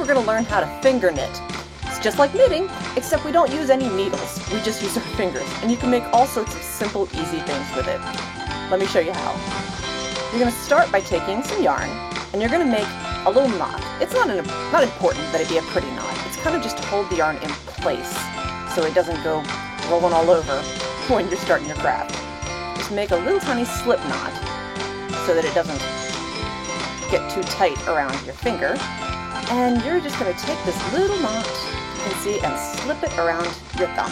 we're going to learn how to finger knit. It's just like knitting, except we don't use any needles. We just use our fingers, and you can make all sorts of simple, easy things with it. Let me show you how. You're going to start by taking some yarn, and you're going to make a little knot. It's not important that it be a pretty knot. It's kind of just to hold the yarn in place so it doesn't go rolling all over when you're starting your craft. Just make a little tiny slip knot so that it doesn't get too tight around your finger. And you're just going to take this little knot, you can see, and slip it around your thumb,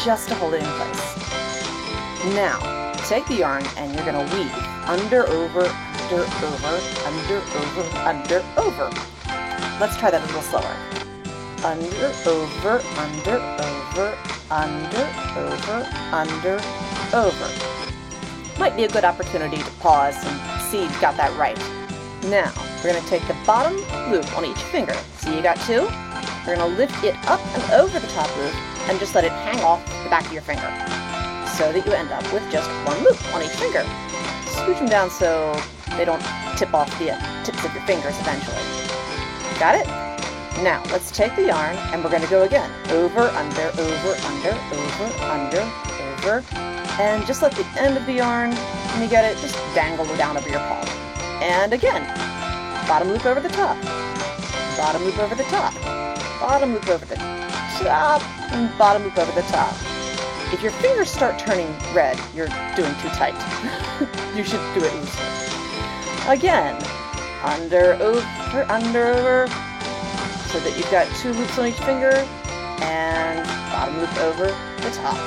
just to hold it in place. Now, take the yarn and you're going to weave under, over, under, over, under, over, under, over. Let's try that a little slower. Under, over, under, over, under, over, under, over. Might be a good opportunity to pause and see you've got that right. Now, we're going to take the bottom loop on each finger. See, you got two? We're going to lift it up and over the top loop and just let it hang off the back of your finger so that you end up with just one loop on each finger. Scooch them down so they don't tip off the tips of your fingers eventually. Got it? Now, let's take the yarn and we're going to go again. Over, under, over, under, over, under, over. And just let the end of the yarn, when you get it, just dangle down over your palm. And again, bottom loop over the top, bottom loop over the top, bottom loop over the top, and bottom loop over the top. If your fingers start turning red, you're doing too tight. You should do it looser. Again, under, over, so that you've got two loops on each finger, and bottom loop over the top.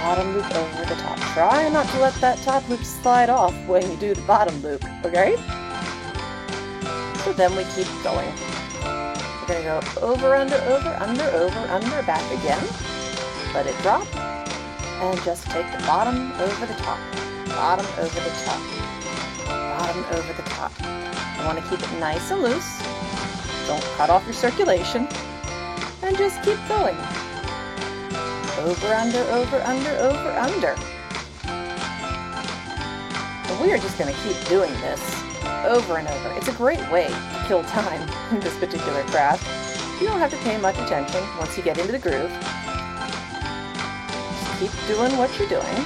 Bottom loop over the top. Try not to let that top loop slide off when you do the bottom loop, okay? So then we keep going. We're going to go over, under, back again. Let it drop. And just take the bottom over the top. Bottom over the top. Bottom over the top. You want to keep it nice and loose. Don't cut off your circulation. And just keep going. Over, under, over, under, over, under. And we are just going to keep doing this over and over. It's a great way to kill time in this particular craft. You don't have to pay much attention once you get into the groove. Just keep doing what you're doing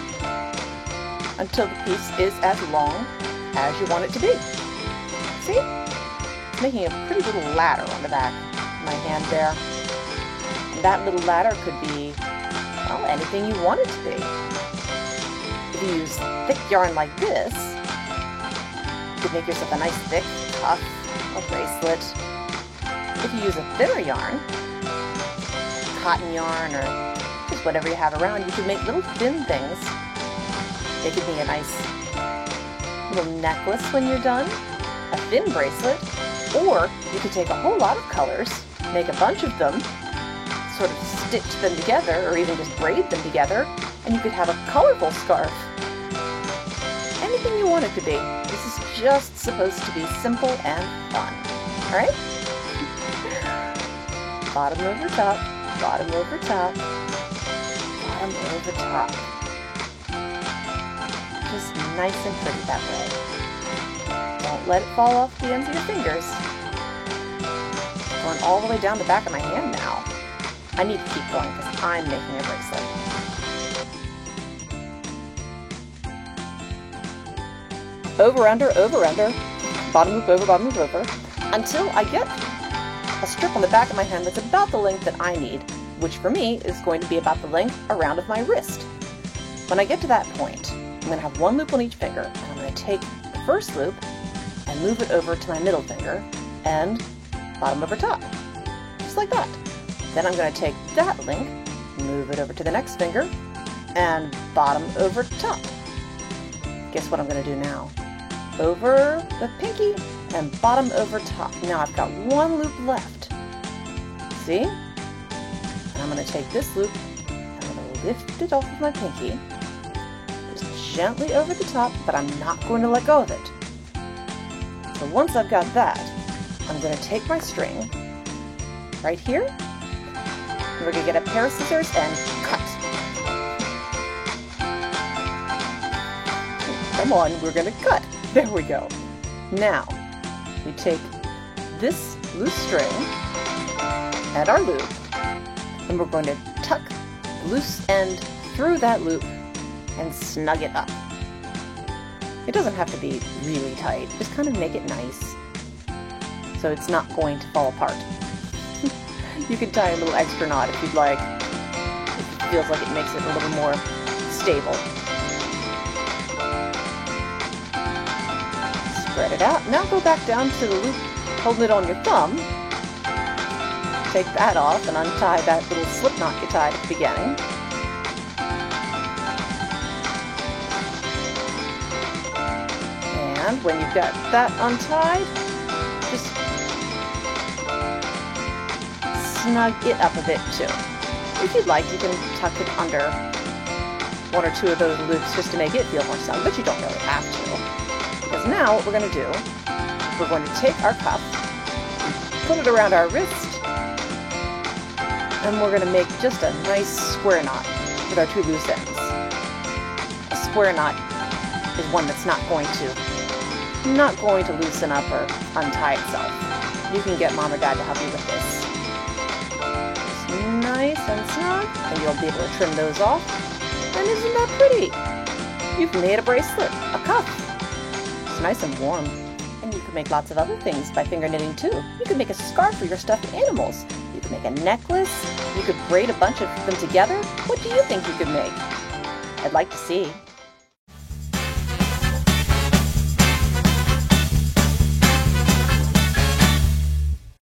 until the piece is as long as you want it to be. See? It's making a pretty little ladder on the back of my hand there. And that little ladder could be, well, anything you want it to be. If you use thick yarn like this, you could make yourself a nice thick cuff or bracelet. If you use a thinner yarn, cotton yarn or just whatever you have around, you can make little thin things. They could be a nice little necklace when you're done, a thin bracelet, or you could take a whole lot of colors, make a bunch of them, sort of stitch them together, or even just braid them together, and you could have a colorful scarf. Anything you want it to be. This is just supposed to be simple and fun. Alright? Bottom over top, bottom over top, bottom over top. Just nice and pretty that way. Don't let it fall off the ends of your fingers. Going all the way down the back of my hand now. I need to keep going because I'm making a bracelet. Over, under, bottom loop over, until I get a strip on the back of my hand that's about the length that I need, which for me is going to be about the length around of my wrist. When I get to that point, I'm going to have one loop on each finger, and I'm going to take the first loop and move it over to my middle finger and bottom over top, just like that. Then I'm going to take that link, move it over to the next finger, and bottom over top. Guess what I'm going to do now? Over the pinky and bottom over top. Now I've got one loop left. See? And I'm going to take this loop, and I'm going to lift it off of my pinky, just gently over the top, but I'm not going to let go of it. So once I've got that, I'm going to take my string right here, and we're going to get a pair of scissors and cut. Come on, we're going to cut. There we go. Now, we take this loose string and our loop, and we're going to tuck the loose end through that loop and snug it up. It doesn't have to be really tight, just kind of make it nice so it's not going to fall apart. You could tie a little extra knot if you'd like. It feels like it makes it a little more stable. Spread it out. Now go back down to the loop, holding it on your thumb. Take that off and untie that little slip knot you tied at the beginning. And when you've got that untied, just snug it up a bit too. If you'd like, you can tuck it under one or two of those loops just to make it feel more snug, but you don't really have to. Because now what we're going to do, we're going to take our cuff, put it around our wrist, and we're going to make just a nice square knot with our two loose ends. A square knot is one that's not going to loosen up or untie itself. You can get Mom or Dad to help you with this. Just nice and snug, and you'll be able to trim those off. And isn't that pretty? You've made a bracelet, a cuff. It's nice and warm. And you can make lots of other things by finger knitting too. You can make a scarf for your stuffed animals. You can make a necklace. You could braid a bunch of them together. What do you think you could make? I'd like to see.